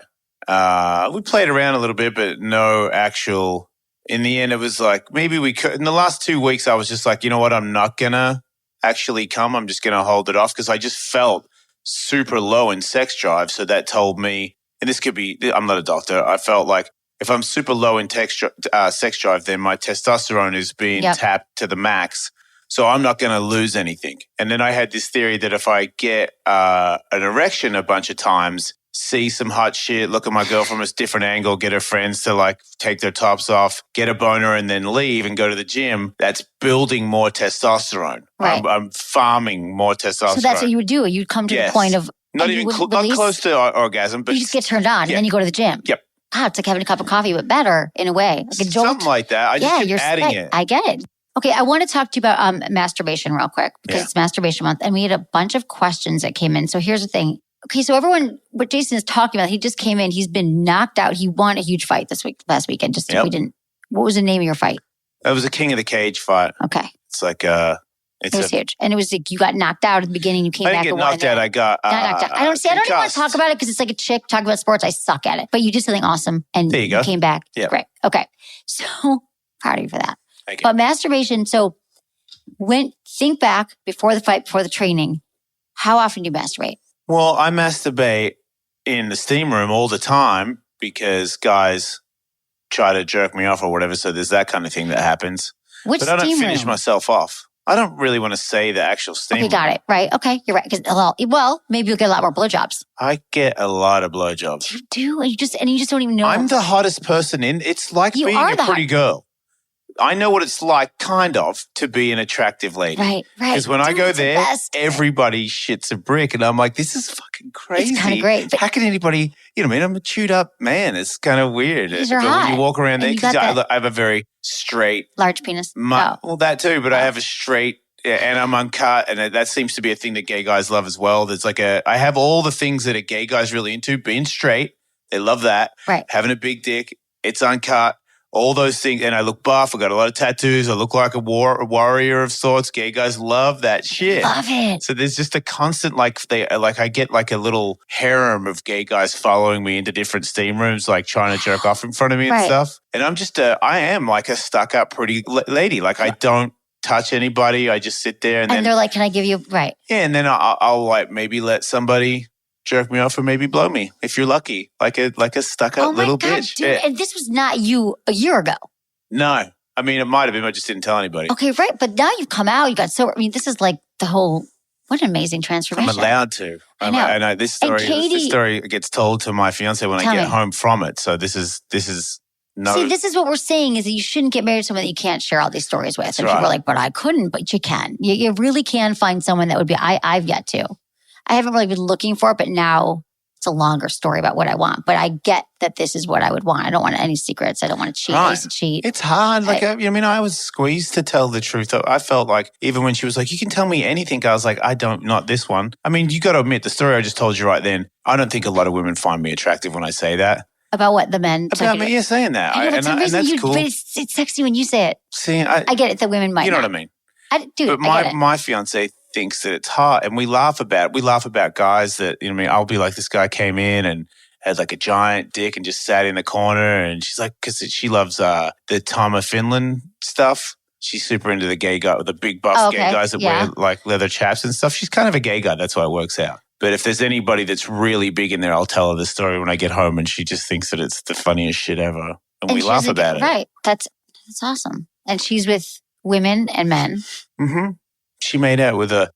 We played around a little bit, but no actual. In the end, it was like maybe we could. In the last 2 weeks, I was just like, you know what? I'm not gonna actually come. I'm just gonna hold it off because I just felt super low in sex drive. So that told me, and this could be. I'm not a doctor. I felt like if I'm super low in sex drive, then my testosterone is being tapped to the max. So I'm not going to lose anything. And then I had this theory that if I get an erection a bunch of times, see some hot shit, look at my girl from a different angle, get her friends to like take their tops off, get a boner and then leave and go to the gym, that's building more testosterone. Right. I'm farming more testosterone. So that's what you would do. You'd come to the point of not even not close to orgasm, but you just get turned on and then you go to the gym. Yep. Wow, it's like having a cup of coffee, but better in a way. Like a jolt. Something like that. I just keep adding it. I get it. Okay, I want to talk to you about masturbation real quick because it's masturbation month and we had a bunch of questions that came in. So here's the thing. Okay, so everyone, what Jason is talking about, he just came in. He's been knocked out. He won a huge fight last weekend. Just we didn't. What was the name of your fight? It was a King of the Cage fight. Okay. It's like it was huge, and it was like you got knocked out at the beginning. You came back. I didn't get knocked out. I got knocked out. I don't even want to talk about it because it's like a chick talking about sports. I suck at it, but you did something awesome, and there you go. Came back. Yeah. Great. Okay, so proud of you for that. Thank you. But masturbation. So think back before the fight, before the training. How often do you masturbate? Well, I masturbate in the steam room all the time because guys try to jerk me off or whatever. So there's that kind of thing that happens. Which but I don't steam finish room? myself off. I don't really want to say the actual steam room. Okay, got it. Right. Okay, you're right. Well, maybe you'll get a lot more blowjobs. I get a lot of blowjobs. You do, and you just don't even know. I'm the hottest person in. It's like being a pretty girl. I know what it's like, kind of, to be an attractive lady. Right. Because when I go there, everybody shits a brick. And I'm like, this is fucking crazy. It's kind of great. How can anybody, I'm a chewed up man. It's kind of weird. These are but hot. when you walk around there, because I have a very straight. Large penis? Well, that too, but I have a straight, and I'm uncut. And that seems to be a thing that gay guys love as well. There's I have all the things that a gay guy's really into. Being straight, they love that. Right. Having a big dick, it's uncut. All those things, and I look buff. I got a lot of tattoos. I look like a warrior of sorts. Gay guys love that shit. Love it. So there's just a constant I get like a little harem of gay guys following me into different steam rooms, like trying to jerk off in front of me and stuff. And I'm just I am like a stuck up pretty lady. Like I don't touch anybody. I just sit there and then they're like, "Can I give you right?" Yeah, and then I'll like maybe let somebody jerk me off or maybe blow me if you're lucky, like a stuck-up little bitch. Dude, and this was not you a year ago. No. I mean, it might have been. I just didn't tell anybody. Okay, right. But now you've come out. You got this is like the whole, what an amazing transformation. I'm allowed to. I know. I know. This story gets told to my fiance when I get home from it. So this is no. See, this is what we're saying is that you shouldn't get married to someone that you can't share all these stories with. And people are like, but I couldn't, but you can. You really can find someone that would be, I've yet to. I haven't really been looking for it, but now it's a longer story about what I want. But I get that this is what I would want. I don't want any secrets. I don't want to cheat. I used to cheat. It's hard. I was squeezed to tell the truth. I felt like even when she was like, you can tell me anything, I was like, not this one. I mean, you got to admit the story I just told you right then. I don't think a lot of women find me attractive when I say that. About what? The men? About me, saying that. And that's cool. But it's sexy when you say it. See, I get it. The women might. You know what I mean? But my fiance thinks that it's hot, and we laugh about guys that, I'll be like, this guy came in and had like a giant dick and just sat in the corner, and she's like, because she loves the Tom of Finland stuff. She's super into the gay guy, the big buff gay guys that wear like leather chaps and stuff. She's kind of a gay guy. That's why it works out. But if there's anybody that's really big in there, I'll tell her the story when I get home, and she just thinks that it's the funniest shit ever, and we laugh about it. Right? That's awesome. And she's with women and men. Mm-hmm. She made out with I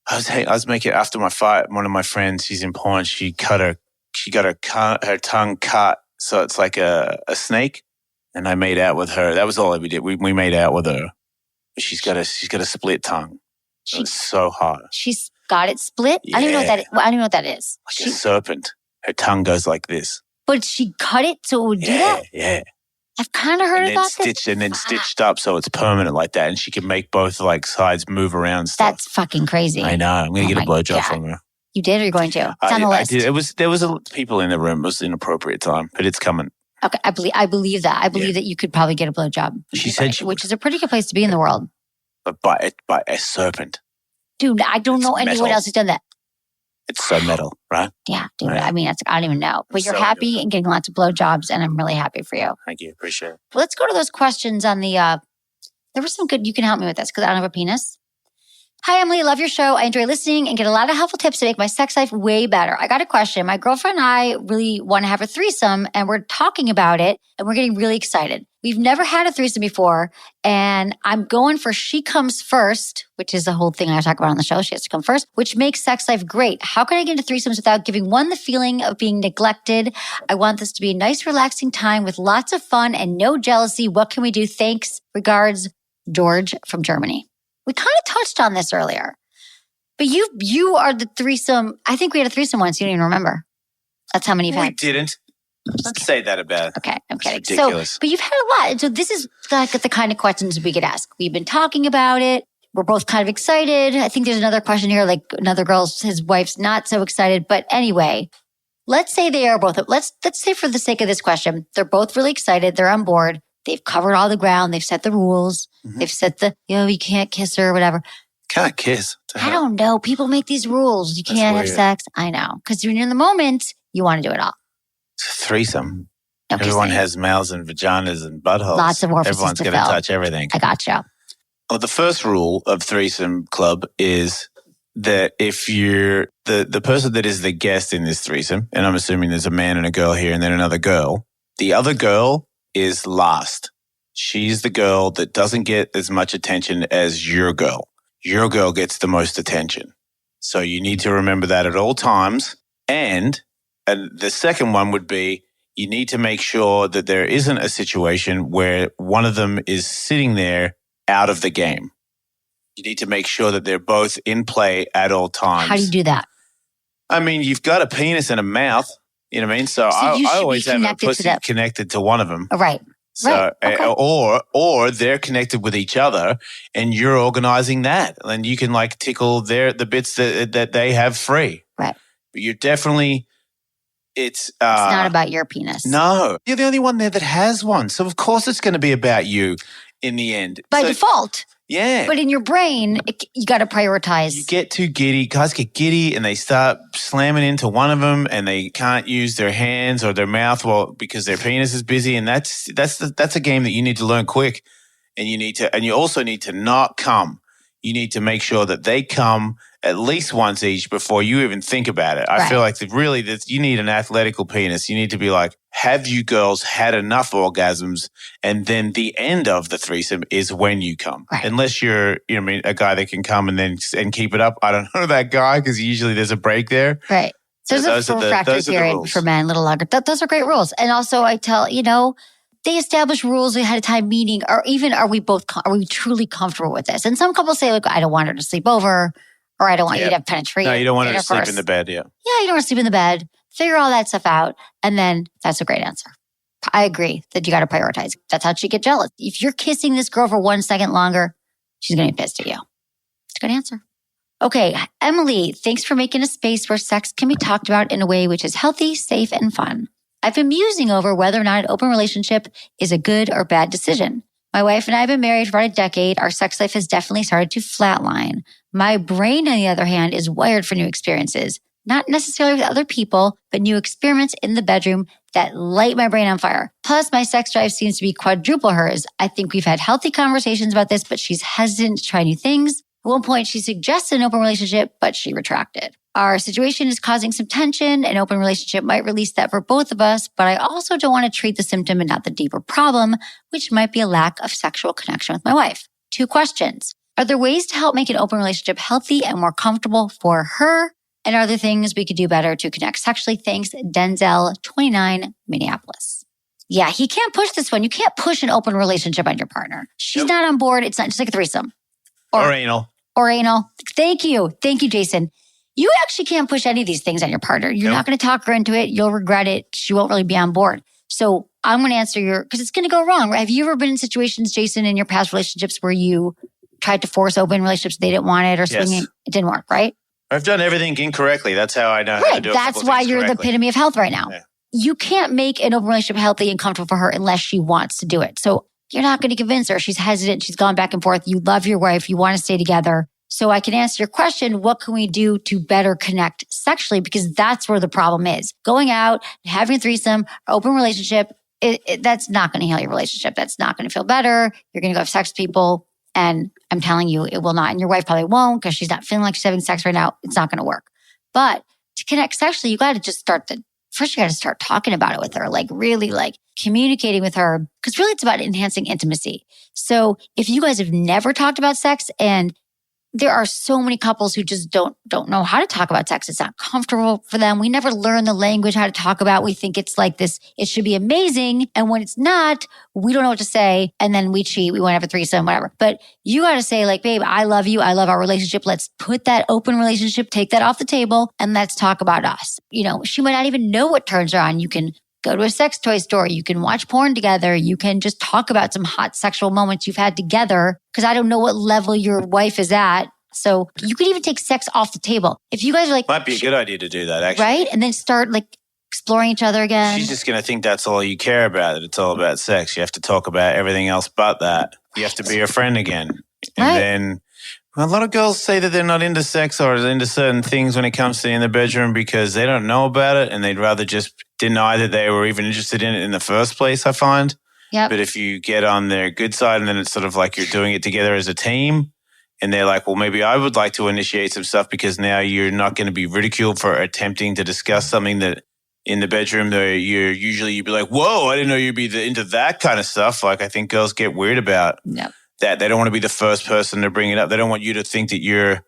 was making after my fight. One of my friends, she's in porn. She got her tongue cut, so it's like a snake, and I made out with her. That was all we did. We made out with her. She's got a split tongue. It was so hot. She's got it split? Yeah. I don't even know what that is. I don't even know what that is. Like a serpent. Her tongue goes like this. But she cut it so it would do that? Yeah. I've kind of heard about this. And then stitched up so it's permanent like that. And she can make both like sides move around and stuff. That's fucking crazy. I know. I'm going to get a blowjob from her. You did or you're going to? It's on the list. I did. There was people in the room. It was an inappropriate time, but it's coming. Okay, I believe that. I believe that you could probably get a blowjob. She said she which is a pretty good place to be in the world. But by a serpent. Dude, I don't know anyone else who's done that. It's so metal, right? Yeah, dude. Right. I mean, I don't even know. But you're happy and getting lots of blowjobs, and I'm really happy for you. Thank you. Appreciate it. Let's go to those questions on the, there was some good, you can help me with this because I don't have a penis. Hi, Emily. Love your show. I enjoy listening and get a lot of helpful tips to make my sex life way better. I got a question. My girlfriend and I really want to have a threesome, and we're talking about it, and we're getting really excited. We've never had a threesome before, and I'm going for she comes first, which is the whole thing I talk about on the show. She has to come first, which makes sex life great. How can I get into threesomes without giving one the feeling of being neglected? I want this to be a nice, relaxing time with lots of fun and no jealousy. What can we do? Thanks. Regards, George from Germany. We kind of touched on this earlier, but you are the threesome. I think we had a threesome once. You don't even remember. That's how many you've had. We didn't. Let's say that about it. Okay, I'm kidding. Ridiculous. So, but you've had a lot. And so this is like the kind of questions we could ask. We've been talking about it. We're both kind of excited. I think there's another question here, like another girl's, his wife's not so excited. But anyway, let's say they are both, let's say for the sake of this question, they're both really excited. They're on board. They've covered all the ground. They've set the rules. Mm-hmm. They've set the, you can't kiss her or whatever. Can't kiss. I don't know. People make these rules. You can't have sex. I know. Because when you're in the moment, you want to do it all. It's a threesome. Okay, Everyone has mouths and vaginas and buttholes. Lots of orifices. Everyone's going to touch everything. I gotcha. Well, the first rule of Threesome Club is that if you're the person that is the guest in this threesome, and I'm assuming there's a man and a girl here and then another girl, the other girl is last. She's the girl that doesn't get as much attention as your girl. Your girl gets the most attention. So you need to remember that at all times. And the second one would be you need to make sure that there isn't a situation where one of them is sitting there out of the game. You need to make sure that they're both in play at all times. How do you do that? I mean, you've got a penis and a mouth. You know what I mean? So I always have a pussy connected to one of them. Right. So, right. Okay. Or they're connected with each other and you're organizing that. And you can like tickle the bits that they have free. Right. But you're definitely... It's not about your penis. No. You're the only one there that has one. So, of course, it's going to be about you in the end. By default. Yeah. But in your brain, you got to prioritize. You get too giddy. Guys get giddy and they start slamming into one of them and they can't use their hands or their mouth because their penis is busy. And that's a game that you need to learn quick. And you also need to not come. You need to make sure that they come at least once each before you even think about it. I feel like you need an athletical penis. You need to be like, have you girls had enough orgasms? And then the end of the threesome is when you come. Right. Unless you're, a guy that can come and keep it up. I don't know that guy because usually there's a break there. Right. So there's a refractory period for men, a little longer. Those are great rules. And also I tell, they establish rules ahead of time, meaning, or even are we truly comfortable with this? And some couples say, look, I don't want her to sleep over, or I don't want you to have penetration. No, you don't want her to sleep in the bed, yeah. Yeah, you don't want to sleep in the bed. Figure all that stuff out. And then that's a great answer. I agree that you got to prioritize. That's how she get jealous. If you're kissing this girl for 1 second longer, she's going to be pissed at you. It's a good answer. Okay, Emily, thanks for making a space where sex can be talked about in a way which is healthy, safe, and fun. I've been musing over whether or not an open relationship is a good or bad decision. My wife and I have been married for about a decade. Our sex life has definitely started to flatline. My brain, on the other hand, is wired for new experiences. Not necessarily with other people, but new experiments in the bedroom that light my brain on fire. Plus, my sex drive seems to be quadruple hers. I think we've had healthy conversations about this, but she's hesitant to try new things. At one point, she suggested an open relationship, but she retracted. Our situation is causing some tension. An open relationship might release that for both of us, but I also don't want to treat the symptom and not the deeper problem, which might be a lack of sexual connection with my wife. 2 questions. Are there ways to help make an open relationship healthy and more comfortable for her? And are there things we could do better to connect sexually? Thanks, Denzel, 29, Minneapolis. Yeah, he can't push this one. You can't push an open relationship on your partner. She's not on board. It's not just like a threesome. Or anal. Or anal. Thank you. Thank you, Jason. You actually can't push any of these things on your partner. You're not going to talk her into it. You'll regret it. She won't really be on board. So I'm going to answer because it's going to go wrong. Right? Have you ever been in situations, Jason, in your past relationships where you tried to force open relationships, they didn't want it, or swinging? It didn't work, right? I've done everything incorrectly. That's how I know how to do it. That's why you're the epitome of health right now. Yeah. You can't make an open relationship healthy and comfortable for her unless she wants to do it. So you're not going to convince her. She's hesitant. She's gone back and forth. You love your wife. You want to stay together. So I can answer your question, what can we do to better connect sexually? Because that's where the problem is. Going out, having a threesome, open relationship, that's not going to heal your relationship. That's not going to feel better. You're going to go have sex with people. And I'm telling you, it will not. And your wife probably won't because she's not feeling like she's having sex right now. It's not going to work. But to connect sexually, you got to just first you got to start talking about it with her, like really like communicating with her, because really it's about enhancing intimacy. So if you guys have never talked about sex, and there are so many couples who just don't know how to talk about sex. It's not comfortable for them. We never learn the language how to talk about. We think it's like this, it should be amazing. And when it's not, we don't know what to say. And then we cheat. We want to have a threesome, whatever. But you got to say like, babe, I love you. I love our relationship. Let's put that open relationship, take that off the table, and let's talk about us. You know, she might not even know what turns her on. You can go to a sex toy store. You can watch porn together. You can just talk about some hot sexual moments you've had together. Because I don't know what level your wife is at. So you could even take sex off the table. If you guys are like... Might be a good idea to do that, actually. Right? And then start like exploring each other again. She's just going to think that's all you care about, that it's all about sex. You have to talk about everything else but that. You have to be a friend again. And then a lot of girls say that they're not into sex or into certain things when it comes to in the bedroom because they don't know about it and they'd rather just deny that they were even interested in it in the first place, I find. Yep. But if you get on their good side and then it's sort of like you're doing it together as a team and they're like, well, maybe I would like to initiate some stuff because now you're not going to be ridiculed for attempting to discuss something that in the bedroom that you'd be like, whoa, I didn't know you'd be into that kind of stuff. Like I think girls get weird about that. They don't want to be the first person to bring it up. They don't want you to think that you're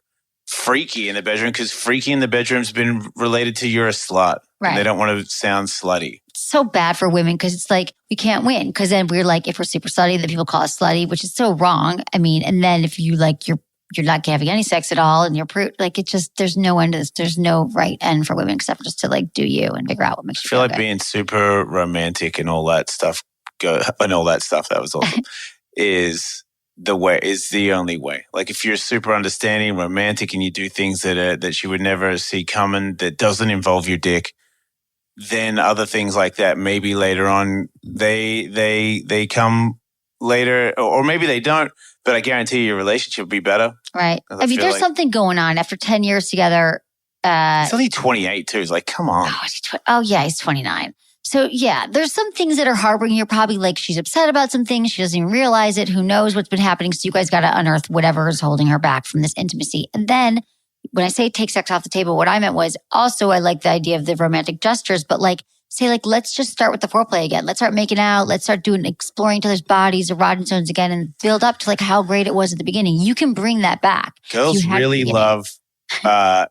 freaky in the bedroom because freaky in the bedroom's been related to you're a slut. Right. And they don't want to sound slutty. It's so bad for women because it's like we can't win because then we're like, if we're super slutty, then people call us slutty, which is so wrong. I mean, and then if you like you're not having any sex at all and you're like it just there's no end to this. There's no right end for women except for just to like do you and figure out what makes you feel like good. Being super romantic and all that stuff that was awesome is the only way. Like if you're super understanding, romantic, and you do things that she would never see coming, that doesn't involve your dick, then other things like that maybe later on they come later, or maybe they don't. But I guarantee your relationship will be better. Right. I mean, there's something going on after 10 years together. He's only 28 too. It's like, come on. Oh yeah, he's 29. So yeah, there's some things that are harboring. You're probably like, she's upset about some things. She doesn't even realize it. Who knows what's been happening? So you guys got to unearth whatever is holding her back from this intimacy. And then when I say take sex off the table, what I meant was also I like the idea of the romantic gestures, but like say like, let's just start with the foreplay again. Let's start making out. Let's start exploring each other's bodies, erotic zones again, and build up to like how great it was at the beginning. You can bring that back. Girls really love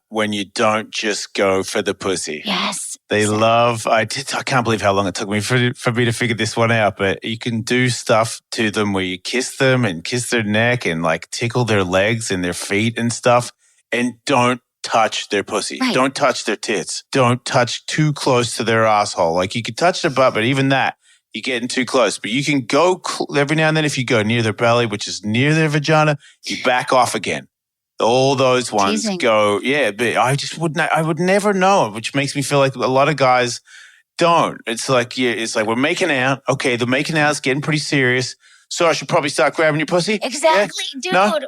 when you don't just go for the pussy. Yes. They love, I can't believe how long it took me for me to figure this one out, but you can do stuff to them where you kiss them and kiss their neck and like tickle their legs and their feet and stuff and don't touch their pussy. Right. Don't touch their tits. Don't touch too close to their asshole. Like you can touch their butt, but even that, you're getting too close. But you can go every now and then if you go near their belly, which is near their vagina, you back off again. All those ones go, yeah, but I would never know, which makes me feel like a lot of guys don't. It's like we're making out. Okay, the making out is getting pretty serious. So I should probably start grabbing your pussy. Exactly, yeah? Dude. No?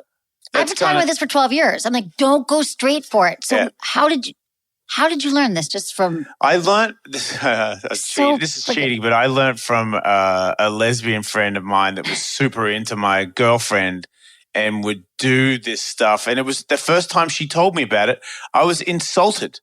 I've been talking about this for 12 years. I'm like, don't go straight for it. So how did you learn this? Just from... I learned this. This is cheating, but I learned from a lesbian friend of mine that was super into my girlfriend and would do this stuff. And it was the first time she told me about it, I was insulted.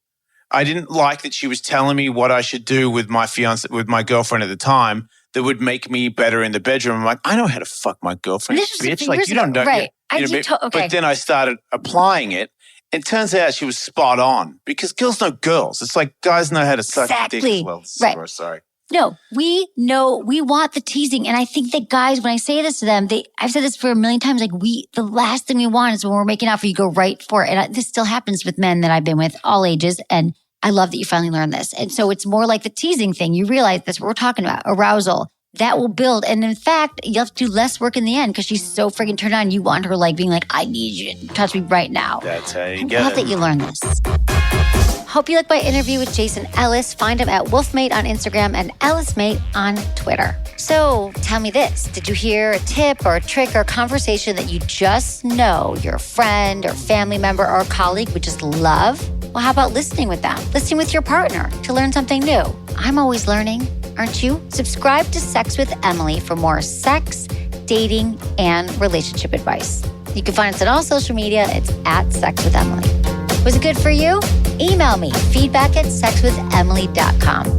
I didn't like that she was telling me what I should do with my girlfriend at the time that would make me better in the bedroom. I'm like, I know how to fuck my girlfriend, bitch. Like, you don't know. Right. But then I started applying it. It turns out she was spot on because girls know girls. It's like guys know how to suck dick as well. Right. Sorry. No, we know we want the teasing. And I think that guys, when I say this to them, I've said this for a million times, like the last thing we want is when we're making out for you, go right for it. And this still happens with men that I've been with all ages. And I love that you finally learned this. And so it's more like the teasing thing. You realize that's what we're talking about, arousal. That will build. And in fact, you have to do less work in the end because she's so freaking turned on. You want her like being like, I need you to touch me right now. That's how you I get love it. that you learned this. Hope you liked my interview with Jason Ellis. Find him at Wolfmate on Instagram and Ellismate on Twitter. So tell me this. Did you hear a tip or a trick or a conversation that you just know your friend or family member or colleague would just love? Well, how about listening with them? Listening with your partner to learn something new. I'm always learning, aren't you? Subscribe to Sex with Emily for more sex, dating, and relationship advice. You can find us on all social media. It's at Sex with Emily. Was it good for you? Email me, feedback@sexwithemily.com.